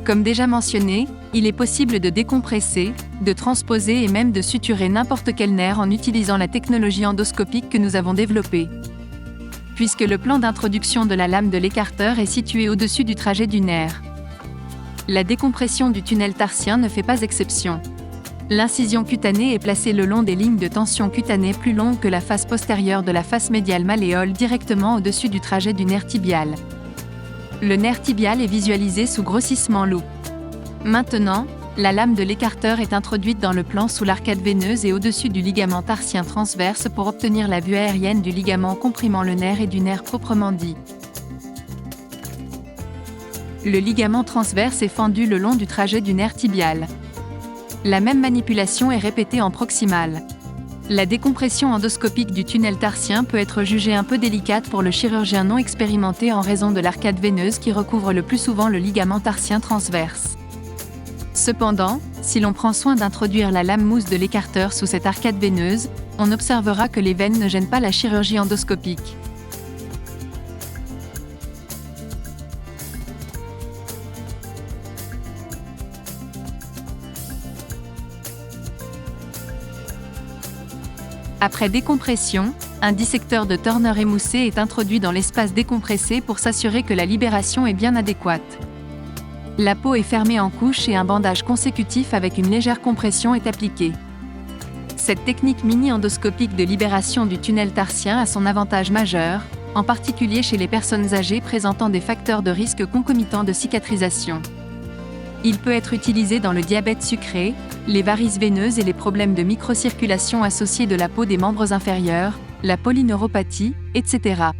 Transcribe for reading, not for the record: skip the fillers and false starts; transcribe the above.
Comme déjà mentionné, il est possible de décompresser, de transposer et même de suturer n'importe quel nerf en utilisant la technologie endoscopique que nous avons développée. Puisque le plan d'introduction de la lame de l'écarteur est situé au-dessus du trajet du nerf. La décompression du tunnel tarsien ne fait pas exception. L'incision cutanée est placée le long des lignes de tension cutanée plus longues que la face postérieure de la face médiale malléole directement au-dessus du trajet du nerf tibial. Le nerf tibial est visualisé sous grossissement loupe. Maintenant, la lame de l'écarteur est introduite dans le plan sous l'arcade veineuse et au-dessus du ligament tarsien transverse pour obtenir la vue aérienne du ligament comprimant le nerf et du nerf proprement dit. Le ligament transverse est fendu le long du trajet du nerf tibial. La même manipulation est répétée en proximal. La décompression endoscopique du tunnel tarsien peut être jugée un peu délicate pour le chirurgien non expérimenté en raison de l'arcade veineuse qui recouvre le plus souvent le ligament tarsien transverse. Cependant, si l'on prend soin d'introduire la lame mousse de l'écarteur sous cette arcade veineuse, on observera que les veines ne gênent pas la chirurgie endoscopique. Après décompression, un dissecteur de Turner émoussé est introduit dans l'espace décompressé pour s'assurer que la libération est bien adéquate. La peau est fermée en couches et un bandage consécutif avec une légère compression est appliqué. Cette technique mini-endoscopique de libération du tunnel tarsien a son avantage majeur, en particulier chez les personnes âgées présentant des facteurs de risque concomitants de cicatrisation. Il peut être utilisé dans le diabète sucré, les varices veineuses et les problèmes de microcirculation associés de la peau des membres inférieurs, la polyneuropathie, etc.